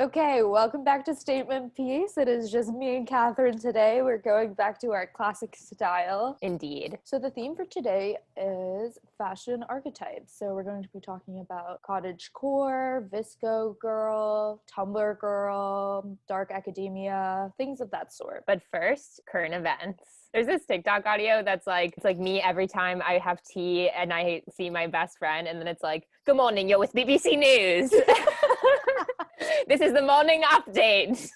Okay, welcome back to Statement Piece. It is just me and Catherine today. We're going back to our classic style. Indeed. So the theme for today is fashion archetypes. So we're going to be talking about Cottage Core, VSCO Girl, Tumblr Girl, dark academia, things of that sort. But first, current events. There's this TikTok audio that's like, it's like me every time I have tea and I see my best friend, and then it's like, good morning, you're with BBC News. This is the morning update.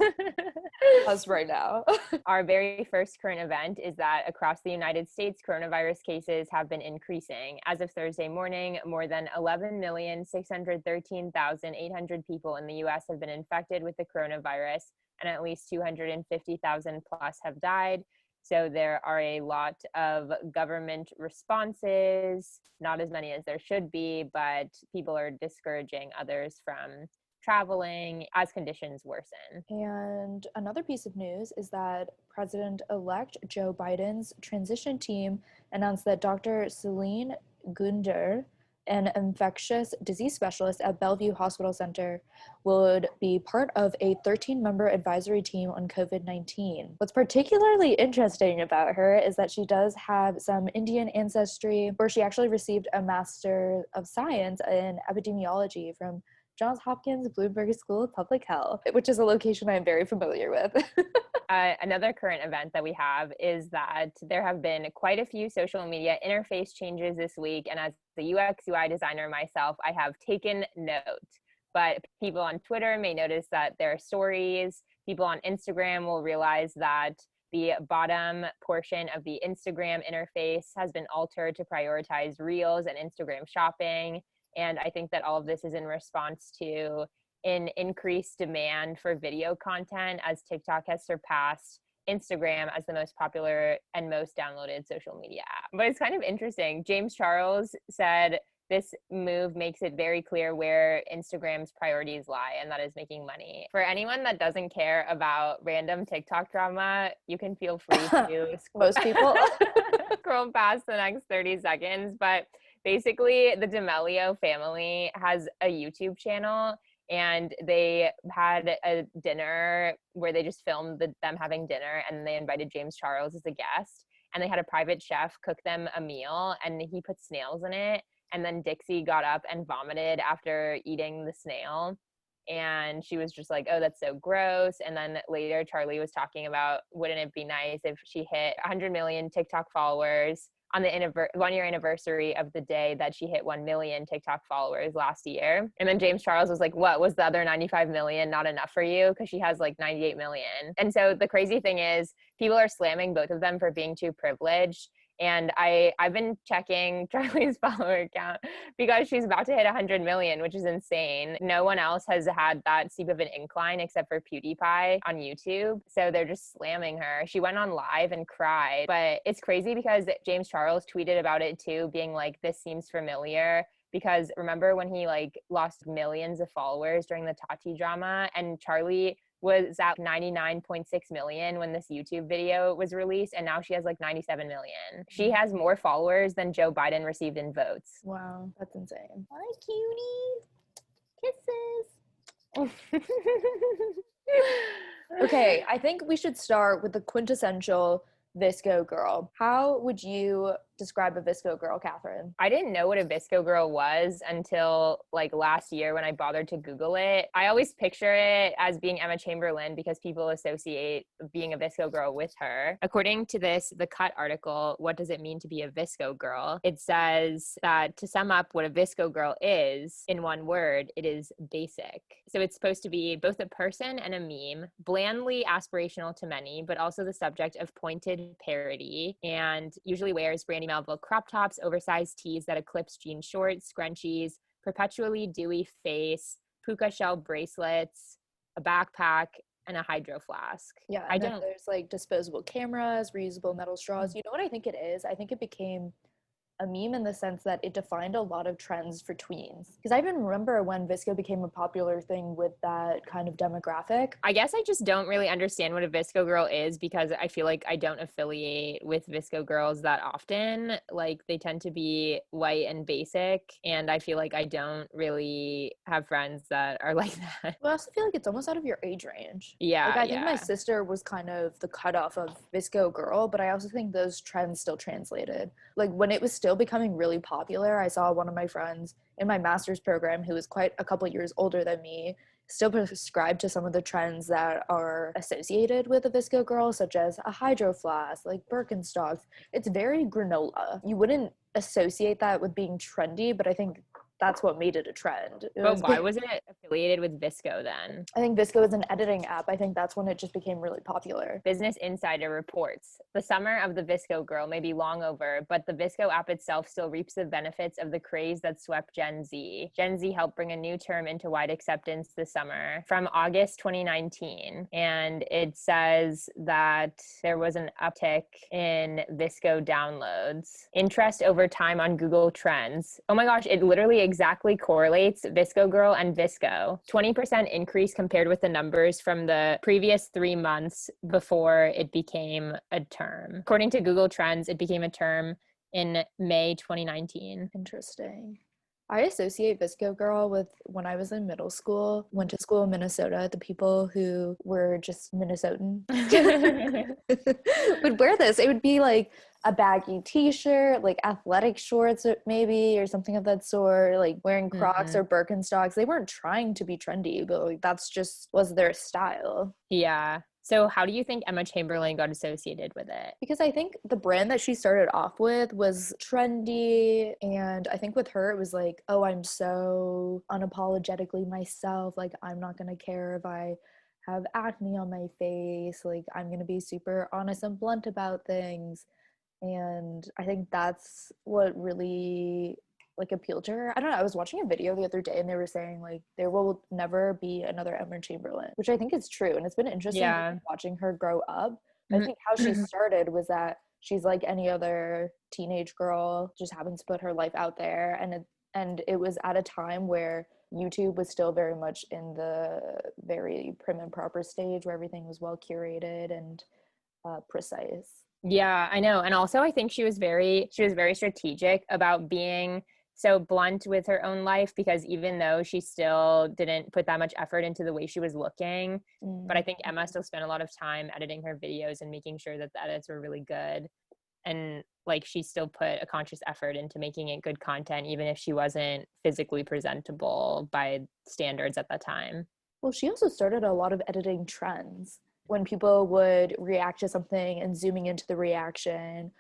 Us right now. Our very first current event is that across the United States, coronavirus cases have been increasing. As of Thursday morning, more than 11,613,800 people in the US have been infected with the coronavirus, and at least 250,000 plus have died. So there are a lot of government responses, not as many as there should be, but people are discouraging others from traveling as conditions worsen. And another piece of news is that President-elect Joe Biden's transition team announced that Dr. Celine Gunder, an infectious disease specialist at Bellevue Hospital Center, would be part of a 13-member advisory team on COVID-19. What's particularly interesting about her is that she does have some Indian ancestry, where she actually received a Master of Science in Epidemiology from Johns Hopkins Bloomberg School of Public Health, which is a location I'm very familiar with. Another current event that we have is that there have been quite a few social media interface changes this week, and as the UX UI designer myself, I have taken note. But people on Twitter may notice that there are stories. People on Instagram will realize that the bottom portion of the Instagram interface has been altered to prioritize Reels and Instagram shopping. And I think that all of this is in response to an increased demand for video content, as TikTok has surpassed Instagram as the most popular and most downloaded social media app. But it's kind of interesting. James Charles said this move makes it very clear where Instagram's priorities lie, and that is making money. For anyone that doesn't care about random TikTok drama, you can feel free to Most people. scroll past the next 30 seconds. But basically, the D'Amelio family has a YouTube channel, and they had a dinner where they just filmed them having dinner, and they invited James Charles as a guest, and they had a private chef cook them a meal, and he put snails in it. And then Dixie got up and vomited after eating the snail. And she was just like, oh, that's so gross. And then later, Charlie was talking about, wouldn't it be nice if she hit 100 million TikTok followers on the 1 year anniversary of the day that she hit 1 million TikTok followers last year. And then James Charles was like, what, was the other 95 million not enough for you? Because she has like 98 million. And so the crazy thing is, people are slamming both of them for being too privileged. And I've been checking Charlie's follower count because she's about to hit 100 million, which is insane. No one else has had that steep of an incline except for PewDiePie on YouTube. So they're just slamming her. She went on live and cried. But it's crazy because James Charles tweeted about it too, being like, this seems familiar. Because remember when he like lost millions of followers during the Tati drama, and Charlie was at 99.6 million when this YouTube video was released, and now she has like 97 million. She has more followers than Joe Biden received in votes. Wow, that's insane. Hi, cutie. Kisses. Okay, I think we should start with the quintessential VSCO girl. How would you describe a VSCO girl, Catherine? I didn't know what a VSCO girl was until like last year when I bothered to Google it. I always picture it as being Emma Chamberlain because people associate being a VSCO girl with her. According to The Cut article, what does it mean to be a VSCO girl? It says that to sum up what a VSCO girl is in one word, it is basic. So it's supposed to be both a person and a meme, blandly aspirational to many, but also the subject of pointed parody, and usually wears Brandy Melville crop tops, oversized tees that eclipse jean shorts, scrunchies, perpetually dewy face, puka shell bracelets, a backpack, and a hydro flask. Yeah, and then there's like disposable cameras, reusable metal straws. You know what I think it is? I think it became a meme in the sense that it defined a lot of trends for tweens. Because I even remember when VSCO became a popular thing with that kind of demographic. I guess I just don't really understand what a VSCO girl is because I feel like I don't affiliate with VSCO girls that often. Like they tend to be white and basic, and I feel like I don't really have friends that are like that. But I also feel like it's almost out of your age range. Like Yeah, I think my yeah. sister was kind of the cutoff of VSCO Girl, but I also think those trends still translated. Like when it was still becoming really popular, I saw one of my friends in my master's program who was quite a couple years older than me still prescribe to some of the trends that are associated with a VSCO Girl, such as a hydro flask, like Birkenstocks. It's very granola. You wouldn't associate that with being trendy, but I think that's what made it a trend. But why was it affiliated with VSCO then? I think VSCO is an editing app. I think that's when it just became really popular. Business Insider reports the summer of the VSCO girl may be long over, but the VSCO app itself still reaps the benefits of the craze that swept Gen Z. Gen Z helped bring a new term into wide acceptance this summer from August 2019. And it says that there was an uptick in VSCO downloads. Interest over time on Google Trends. Oh my gosh, it literally exactly correlates VSCO girl and VSCO. 20% increase compared with the numbers from the previous 3 months before it became a term. According to Google Trends, it became a term in May 2019. Interesting. I associate VSCO Girl with when I was in middle school, went to school in Minnesota, the people who were just Minnesotan would wear this. It would be like a baggy t-shirt, like athletic shorts maybe, or something of that sort, like wearing Crocs or Birkenstocks. They weren't trying to be trendy, but like that's just was their style. Yeah. So how do you think Emma Chamberlain got associated with it? Because I think the brand that she started off with was trendy. And I think with her, it was like, oh, I'm so unapologetically myself. Like, I'm not going to care if I have acne on my face. Like, I'm going to be super honest and blunt about things. And I think that's what really like appealed to her. I don't know. I was watching a video the other day and they were saying like there will never be another Emma Chamberlain, which I think is true. And it's been interesting watching her grow up. I think how she started was that she's like any other teenage girl, just happens to put her life out there. And it was at a time where YouTube was still very much in the very prim and proper stage where everything was well curated and precise. Yeah, I know. And also I think she was very strategic about being so blunt with her own life, because even though she still didn't put that much effort into the way she was looking, but I think Emma still spent a lot of time editing her videos and making sure that the edits were really good. And like she still put a conscious effort into making it good content, even if she wasn't physically presentable by standards at that time. Well, she also started a lot of editing trends when people would react to something and zooming into the reaction.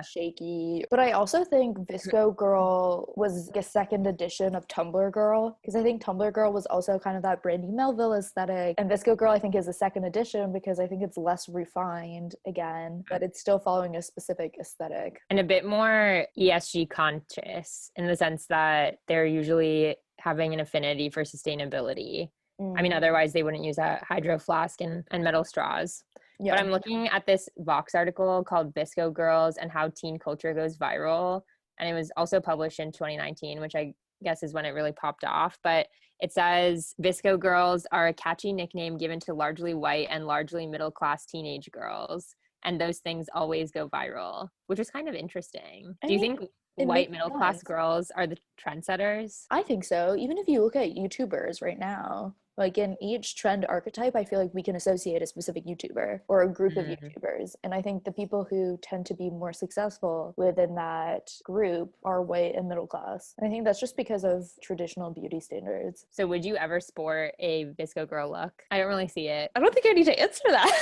Shaky. But I also think VSCO Girl was a second edition of Tumblr Girl, because I think Tumblr Girl was also kind of that Brandy Melville aesthetic, and VSCO Girl I think is a second edition because I think it's less refined again, but it's still following a specific aesthetic and a bit more ESG conscious in the sense that they're usually having an affinity for sustainability. I mean, otherwise they wouldn't use a hydro flask and metal straws. Yeah. But I'm looking at this Vox article called VSCO Girls and How Teen Culture Goes Viral. And it was also published in 2019, which I guess is when it really popped off. But it says VSCO Girls are a catchy nickname given to largely white and largely middle-class teenage girls. And those things always go viral, which is kind of interesting. Do you think white middle-class girls are the trendsetters? I think so. Even if you look at YouTubers right now, like in each trend archetype, I feel like we can associate a specific YouTuber or a group of YouTubers. And I think the people who tend to be more successful within that group are white and middle class. And I think that's just because of traditional beauty standards. So would you ever sport a VSCO girl look? I don't really see it. I don't think I need to answer that.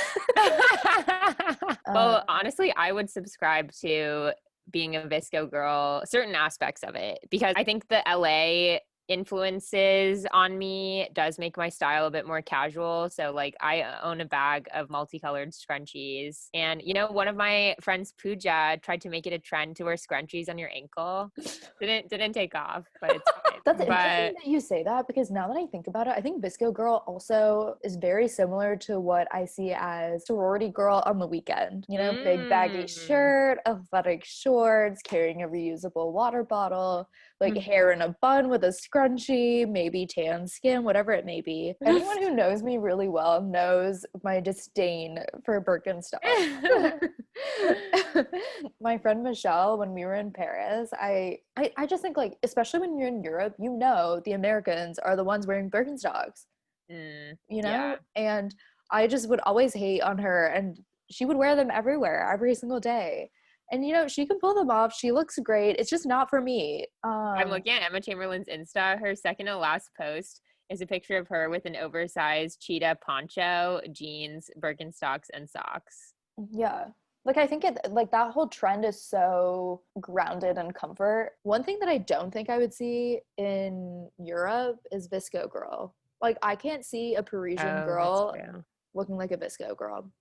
Well, honestly, I would subscribe to being a VSCO girl, certain aspects of it, because I think the LA influences on me does make my style a bit more casual. So like I own a bag of multicolored scrunchies. And you know, one of my friends, Pooja, tried to make it a trend to wear scrunchies on your ankle. Didn't take off, but it's fine. That's But interesting that you say that, because now that I think about it, I think VSCO Girl also is very similar to what I see as sorority girl on the weekend. You know, big baggy shirt, athletic shorts, carrying a reusable water bottle, like hair in a bun with a scrunchie, maybe tan skin, whatever it may be. Anyone who knows me really well knows my disdain for Birkenstocks. My friend Michelle, when we were in Paris, I just think, like, especially when you're in Europe, you know, the Americans are the ones wearing Birkenstocks, you Yeah. know? And I just would always hate on her, and she would wear them everywhere, every single day. And, you know, she can pull them off. She looks great. It's just not for me. I'm looking at Emma Chamberlain's Insta. Her second to last post is a picture of her with an oversized cheetah poncho, jeans, Birkenstocks, and socks. Yeah. Like, I think like that whole trend is so grounded in comfort. One thing that I don't think I would see in Europe is VSCO Girl. Like, I can't see a Parisian Oh, that's girl true. looking like a VSCO girl. I can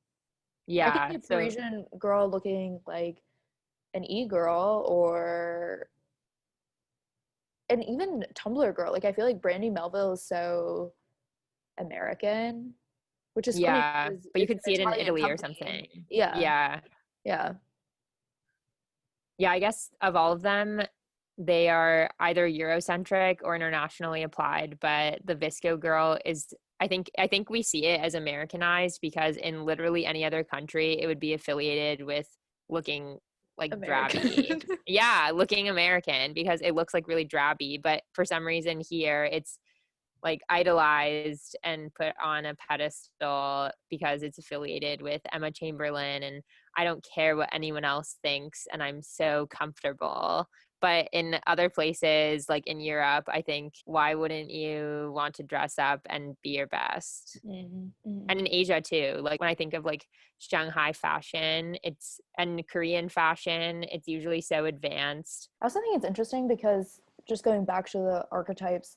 Yeah. see a So Parisian girl looking like an e-girl, or and even Tumblr girl. Like, I feel like Brandy Melville is so American, which is funny yeah, because but you it's could an see it in Italian Italy or company. something. Yeah. Yeah. Yeah. Yeah, I guess of all of them, they are either Eurocentric or internationally applied, but the VSCO Girl is I think we see it as Americanized because in literally any other country it would be affiliated with looking like drabby. American. Yeah, looking American because it looks like really drabby, but for some reason here it's like idolized and put on a pedestal because it's affiliated with Emma Chamberlain, and I don't care what anyone else thinks and I'm so comfortable. But in other places like in Europe, I think why wouldn't you want to dress up and be your best? Mm-hmm. And in Asia too. Like when I think of like Shanghai fashion, it's and Korean fashion, it's usually so advanced. I also think it's interesting because, just going back to the archetypes,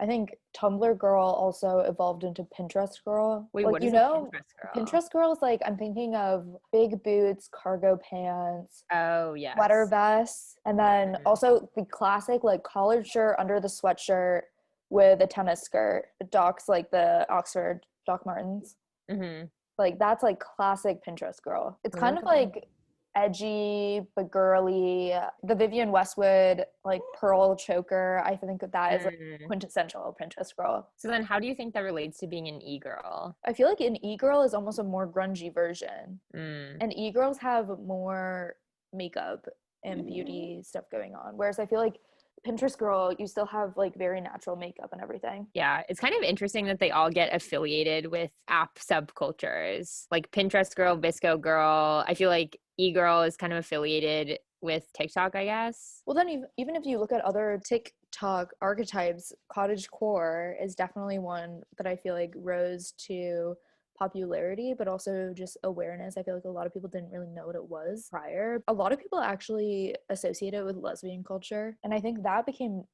I think Tumblr girl also evolved into Pinterest girl. Wait, Like, what you is a know, Pinterest girl? Pinterest girl is like, I'm thinking of big boots, cargo pants, Oh, sweater yes. vests, and then Mhm. also the classic like collared shirt under the sweatshirt with a tennis skirt. Docs, like the Oxford Doc Martens. Mhm. Like, that's like classic Pinterest girl. It's Let me kind look of at that. like edgy but girly. The Vivienne Westwood like pearl choker, I think that is like Mm. quintessential Pinterest girl. So then how do you think that relates to being an e-girl? I feel like an e-girl is almost a more grungy version, Mm. and e-girls have more makeup and beauty stuff going on, whereas I feel like Pinterest girl, you still have like very natural makeup and everything. Yeah, it's kind of interesting that they all get affiliated with app subcultures. Like Pinterest girl, VSCO girl. I feel like e-girl is kind of affiliated with TikTok, I guess. Well, then even if you look at other TikTok archetypes, Cottage Core is definitely one that I feel like rose to popularity, but also just awareness. I feel like a lot of people didn't really know what it was prior. A lot of people actually associate it with lesbian culture, and I think that became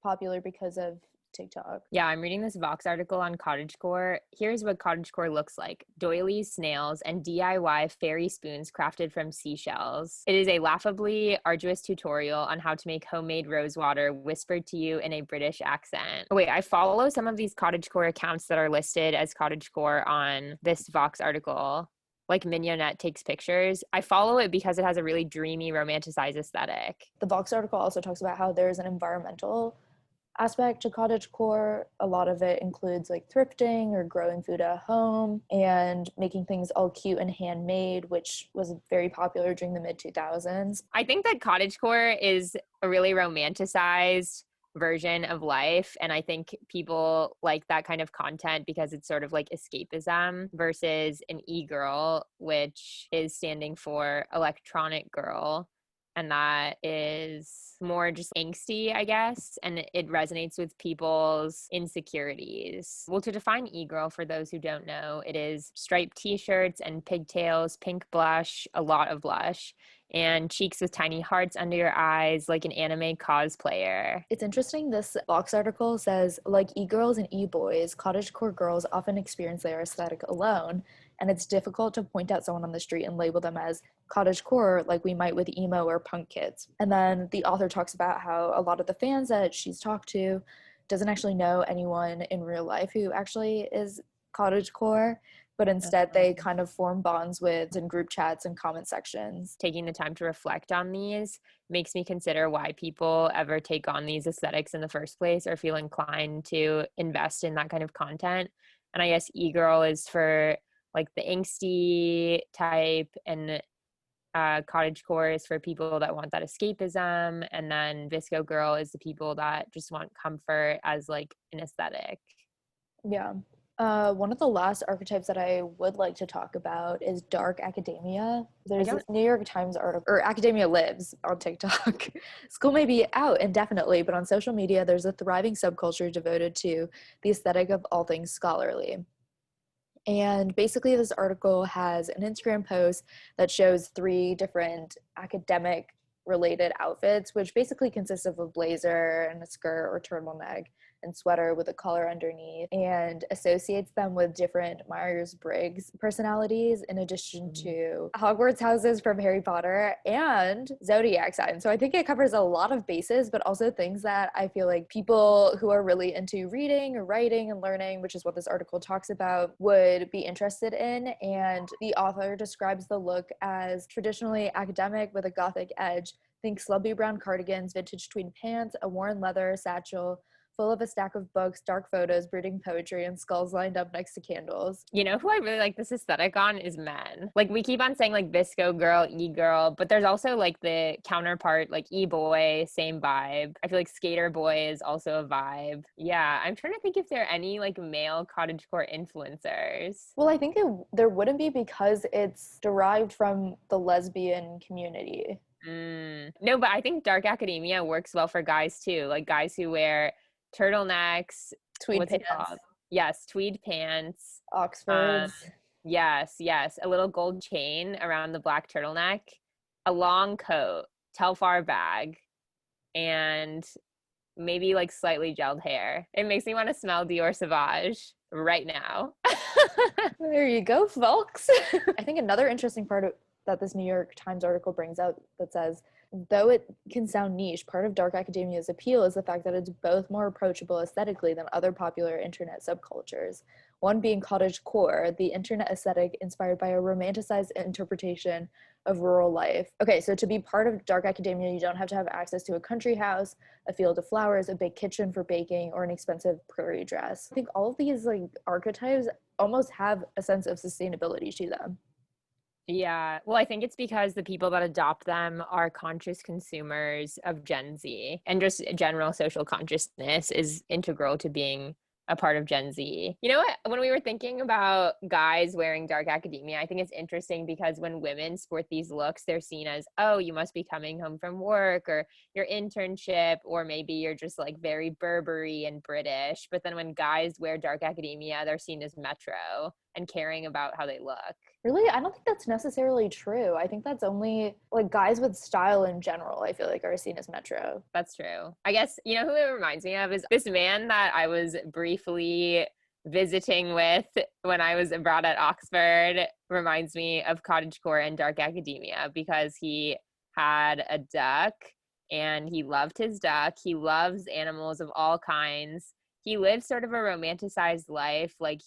popular because of TikTok. Yeah, I'm reading this Vox article on Cottagecore. Here's what Cottagecore looks like: doilies, snails, and DIY fairy spoons crafted from seashells. It is a laughably arduous tutorial on how to make homemade rose water whispered to you in a British accent. Oh, wait, I follow some of these Cottagecore accounts that are listed as Cottagecore on this Vox article. Like Mignonette takes pictures. I follow it because it has a really dreamy, romanticized aesthetic. The Vox article also talks about how there's an environmental aspect to Cottagecore. A lot of it includes like thrifting or growing food at home and making things all cute and handmade, which was very popular during the mid 2000s. I think that Cottagecore is a really romanticized version of life. And I think people like that kind of content because it's sort of like escapism versus an e-girl, which is standing for electronic girl. and that is more just angsty, I guess, and it resonates with people's insecurities. Well, to define e-girl, for those who don't know, it is striped t-shirts and pigtails, pink blush, a lot of blush, and cheeks with tiny hearts under your eyes like an anime cosplayer. It's interesting, this Vox article says, like e-girls and e-boys, cottagecore girls often experience their aesthetic alone, and it's difficult to point out someone on the street and label them as cottagecore like we might with emo or punk kids. And then the author talks about how a lot of the fans that she's talked to doesn't actually know anyone in real life who actually is cottagecore, but instead they kind of form bonds with in group chats and comment sections. Taking the time to reflect on these makes me consider why people ever take on these aesthetics in the first place or feel inclined to invest in that kind of content. And I guess e-girl is for like the angsty type, and cottagecore is for people that want that escapism, and then VSCO Girl is the people that just want comfort as like an aesthetic. Yeah. One of the last archetypes that I would like to talk about is dark academia. There's this New York Times article, or Academia Lives on TikTok. School may be out indefinitely, but on social media, there's a thriving subculture devoted to the aesthetic of all things scholarly. And basically, this article has an Instagram post that shows 3 different academic related outfits, which basically consists of a blazer and a skirt or turtleneck and sweater with a collar underneath, and associates them with different Myers-Briggs personalities in addition to Hogwarts houses from Harry Potter and zodiac signs. So I think it covers a lot of bases, but also things that I feel like people who are really into reading or writing and learning, which is what this article talks about, would be interested in. And the author describes the look as traditionally academic with a gothic edge. Think slubby brown cardigans, vintage tweed pants, a worn leather satchel, full of a stack of books, dark photos, brooding poetry, and skulls lined up next to candles. You know who I really like this aesthetic on is men. Like we keep on saying like VSCO Girl, e-girl, but there's also like the counterpart, like e-boy, same vibe. I feel like skater boy is also a vibe. Yeah, I'm trying to think if there are any like male cottagecore influencers. Well, I think there wouldn't be because it's derived from the lesbian community. No, but I think dark academia works well for guys too, like guys who wear turtlenecks, tweed pants. Yes, tweed pants, Oxfords. Yes, a little gold chain around the black turtleneck, a long coat, Telfar bag, and maybe like slightly gelled hair. It makes me want to smell Dior Sauvage right now. There you go, folks. I think another interesting part that this New York Times article brings out that says, though it can sound niche, part of dark academia's appeal is the fact that it's both more approachable aesthetically than other popular internet subcultures. One being Cottagecore, the internet aesthetic inspired by a romanticized interpretation of rural life. Okay, so to be part of dark academia, you don't have to have access to a country house, a field of flowers, a big kitchen for baking, or an expensive prairie dress. I think all of these like archetypes almost have a sense of sustainability to them. Yeah, well, I think it's because the people that adopt them are conscious consumers of Gen Z, and just general social consciousness is integral to being a part of Gen Z. You know what? When we were thinking about guys wearing dark academia, I think it's interesting because when women sport these looks, they're seen as, oh, you must be coming home from work or your internship, or maybe you're just like very Burberry and British. But then when guys wear dark academia, they're seen as metro and caring about how they look. Really? I don't think that's necessarily true. I think that's only like guys with style in general, I feel like are seen as metro. That's true. I guess, you know who it reminds me of is this man that I was briefly visiting with when I was abroad at Oxford. Reminds me of Cottagecore and dark academia because he had a duck and he loved his duck. He loves animals of all kinds. He lives sort of a romanticized life. Like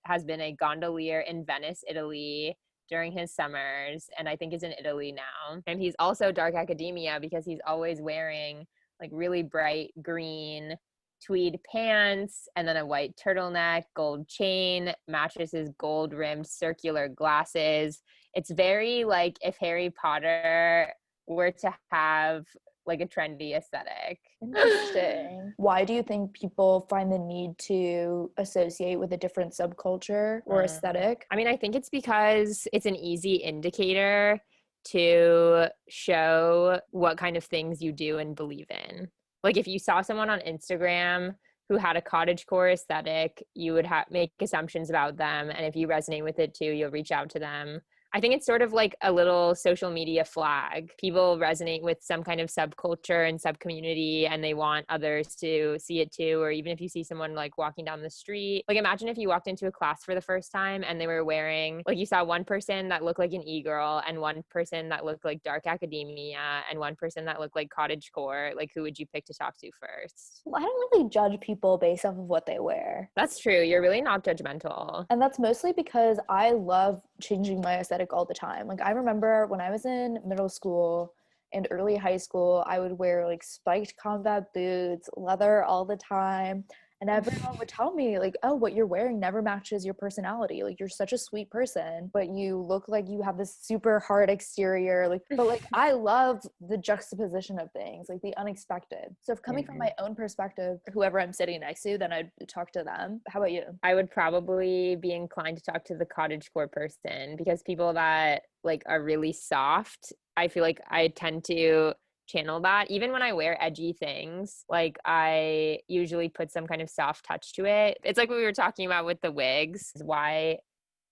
has been a gondolier in Venice, Italy during his summers, and I think is in Italy now. And he's also dark academia because he's always wearing like really bright green tweed pants and then a white turtleneck, gold chain, matches his gold rimmed circular glasses. It's very like if Harry Potter were to have like a trendy aesthetic. Interesting. Why do you think people find the need to associate with a different subculture or aesthetic? I mean, I think it's because it's an easy indicator to show what kind of things you do and believe in. Like if you saw someone on Instagram who had a cottagecore aesthetic, you would make assumptions about them. And if you resonate with it too, you'll reach out to them. I think it's sort of like a little social media flag. People resonate with some kind of subculture and subcommunity, and they want others to see it too. Or even if you see someone like walking down the street, like imagine if you walked into a class for the first time and they were wearing, like you saw one person that looked like an e-girl and one person that looked like dark academia and one person that looked like cottagecore. Like who would you pick to talk to first? Well, I don't really judge people based off of what they wear. That's true. You're really not judgmental. And that's mostly because I love changing my aesthetic all the time. Like I remember when I was in middle school and early high school, I would wear like spiked combat boots, leather all the time. And everyone would tell me like, oh, what you're wearing never matches your personality. Like you're such a sweet person, but you look like you have this super hard exterior. Like, but like I love the juxtaposition of things, like the unexpected. So if coming from my own perspective, whoever I'm sitting next to, then I'd talk to them. How about you? I would probably be inclined to talk to the cottagecore person, because people that like are really soft, I feel like I tend to channel that. Even when I wear edgy things, like I usually put some kind of soft touch to it. It's like what we were talking about with the wigs. Why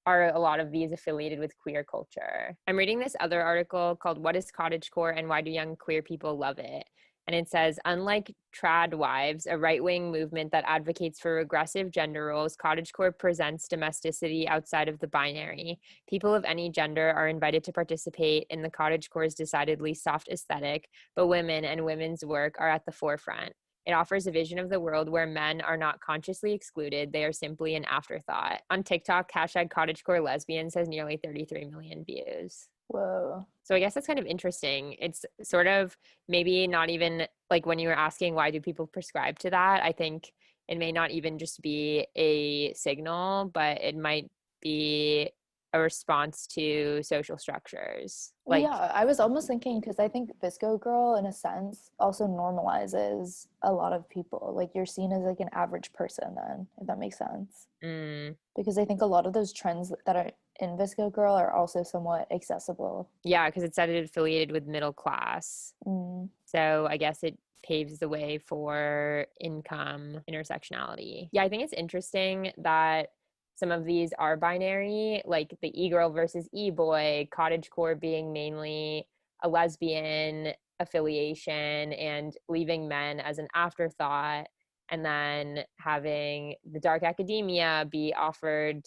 are a lot of these affiliated with queer culture? I'm reading this other article called What is Cottagecore and Why Do Young Queer People Love It? And it says, unlike trad wives, a right-wing movement that advocates for regressive gender roles, cottagecore presents domesticity outside of the binary. People of any gender are invited to participate in the cottagecore's decidedly soft aesthetic, but women and women's work are at the forefront. It offers a vision of the world where men are not consciously excluded, they are simply an afterthought. On TikTok, #cottagecore lesbians has nearly 33 million views. Whoa. So I guess that's kind of interesting. It's sort of maybe not even like when you were asking why do people prescribe to that, I think it may not even just be a signal, but it might be a response to social structures. Like, Yeah, I was almost thinking because I think VSCO Girl, in a sense, also normalizes a lot of people. Like you're seen as like an average person then, if that makes sense. Because I think a lot of those trends that are in VSCO Girl are also somewhat accessible. Yeah, because it said it affiliated with middle class. So I guess it paves the way for income intersectionality. Yeah, I think it's interesting that some of these are binary, like the e-girl versus e-boy, cottagecore being mainly a lesbian affiliation and leaving men as an afterthought, and then having the dark academia be offered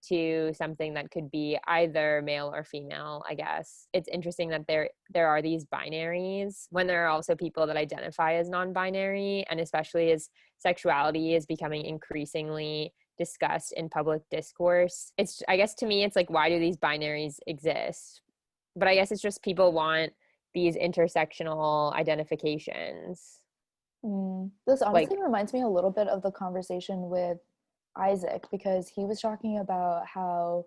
to something that could be either male or female. I guess it's interesting that there are these binaries when there are also people that identify as non-binary, and especially as sexuality is becoming increasingly discussed in public discourse. It's, I guess to me, it's like, why do these binaries exist? But I guess it's just people want these intersectional identifications. This honestly Like, reminds me a little bit of the conversation with Isaac, because he was talking about how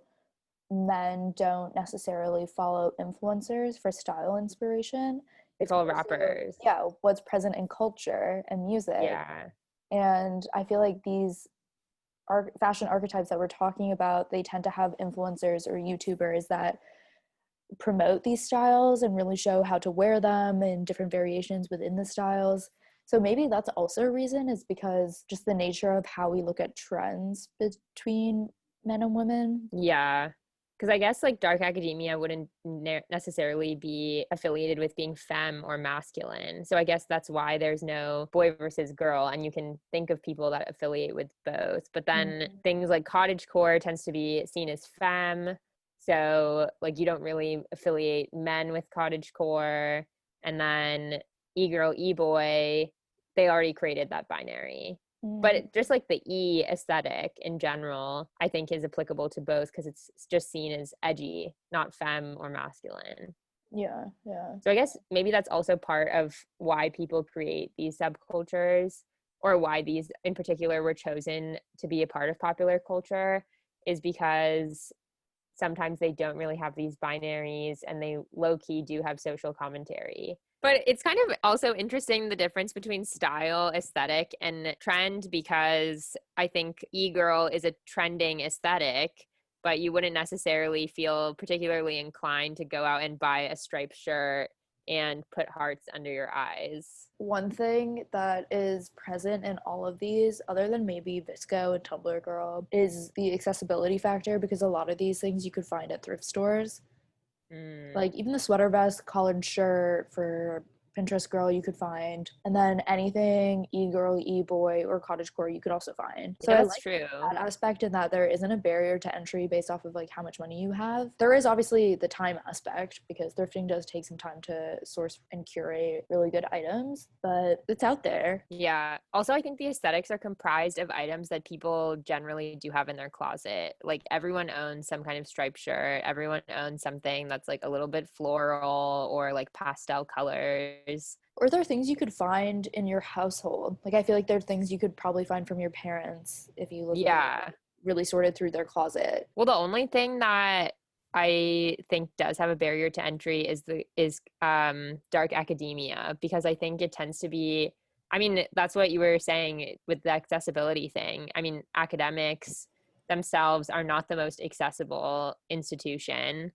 men don't necessarily follow influencers for style inspiration. It's all more so, rappers. yeah, what's present in culture and music. Yeah. And I feel like these fashion archetypes that we're talking about, they tend to have influencers or YouTubers that promote these styles and really show how to wear them and different variations within the styles. So maybe that's also a reason, is because just the nature of how we look at trends between men and women. Yeah. Because I guess like dark academia wouldn't necessarily be affiliated with being femme or masculine. So I guess that's why there's no boy versus girl, and you can think of people that affiliate with both. But then things like cottagecore tends to be seen as femme. So like you don't really affiliate men with cottagecore. And then e-girl, e-boy, they already created that binary. But just like the E aesthetic in general, I think is applicable to both, because it's just seen as edgy, not femme or masculine. Yeah, yeah. So I guess maybe that's also part of why people create these subcultures, or why these in particular were chosen to be a part of popular culture, is because sometimes they don't really have these binaries and they low-key do have social commentary. But it's kind of also interesting, the difference between style, aesthetic, and trend, because I think e-girl is a trending aesthetic, but you wouldn't necessarily feel particularly inclined to go out and buy a striped shirt and put hearts under your eyes. One thing that is present in all of these, other than maybe VSCO and Tumblr Girl, is the accessibility factor, because a lot of these things you could find at thrift stores. Like even the sweater vest, collared shirt for Pinterest Girl you could find, and then anything e-girl, e-boy, or Cottagecore you could also find. So Yeah, I that's like true. that aspect, in that there isn't a barrier to entry based off of like how much money you have. There is obviously the time aspect, because thrifting does take some time to source and curate really good items, but it's out there. Yeah. Also, I think the aesthetics are comprised of items that people generally do have in their closet. Like everyone owns some kind of striped shirt. Everyone owns something that's like a little bit floral or like pastel colors. Or there are things you could find in your household. Like I feel like there are things you could probably find from your parents if you look Yeah. really sorted through their closet. Well, the only thing that I think does have a barrier to entry is dark academia, because I think it tends to be, I mean, that's what you were saying with the accessibility thing. I mean, academics themselves are not the most accessible institution.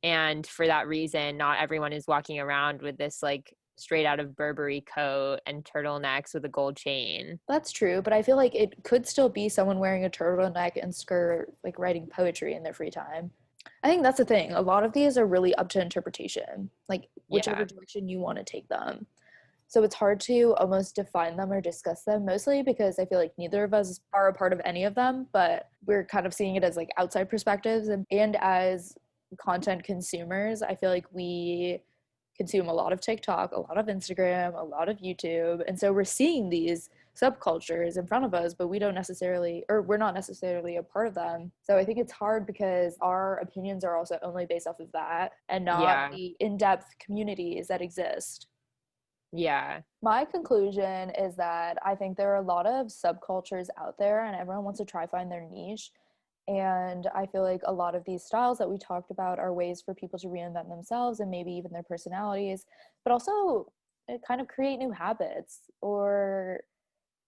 And for that reason, not everyone is walking around with this like straight out of Burberry coat and turtlenecks with a gold chain. That's true, but I feel like it could still be someone wearing a turtleneck and skirt, like writing poetry in their free time. I think that's the thing. A lot of these are really up to interpretation, like whichever Yeah. direction you want to take them. So it's hard to almost define them or discuss them, mostly because I feel like neither of us are a part of any of them, but we're kind of seeing it as like outside perspectives. And as content consumers, I feel like we consume a lot of TikTok, a lot of Instagram, a lot of YouTube. And so we're seeing these subcultures in front of us, but we don't necessarily, or we're not necessarily a part of them. So I think it's hard because our opinions are also only based off of that and not Yeah. the in-depth communities that exist. Yeah. My conclusion is that I think there are a lot of subcultures out there and everyone wants to try find their niche. And I feel like a lot of these styles that we talked about are ways for people to reinvent themselves and maybe even their personalities, but also kind of create new habits, or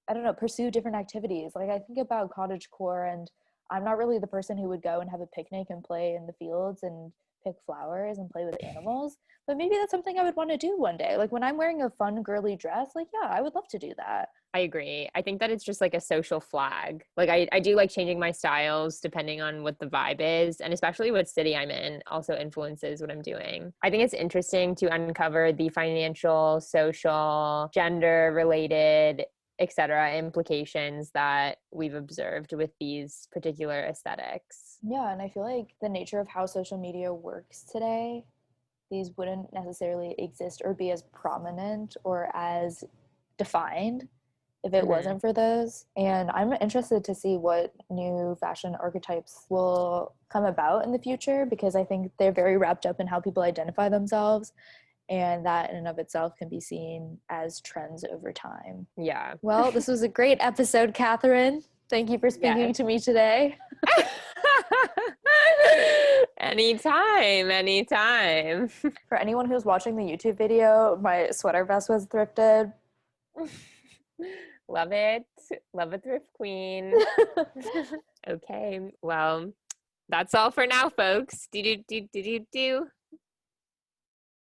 I don't know, pursue different activities. Like I think about Cottagecore, and I'm not really the person who would go and have a picnic and play in the fields and pick flowers and play with animals, but maybe that's something I would want to do one day. Like when I'm wearing a fun girly dress, like yeah, I would love to do that. I agree. I think that it's just like a social flag. Like I do like changing my styles depending on what the vibe is, and especially what city I'm in also influences what I'm doing. I think it's interesting to uncover the financial, social, gender related, etc. implications that we've observed with these particular aesthetics. Yeah, and I feel like the nature of how social media works today, these wouldn't necessarily exist or be as prominent or as defined if it Mm-hmm. wasn't for those. And I'm interested to see what new fashion archetypes will come about in the future, because I think they're very wrapped up in how people identify themselves. And that in and of itself can be seen as trends over time. Yeah. Well, this was a great episode, Catherine. Thank you for speaking Yes. to me today. Anytime, anytime. For anyone who's watching the YouTube video, my sweater vest was thrifted. Love it. Love a thrift queen. Okay. Well, that's all for now, folks. Do do do do do do.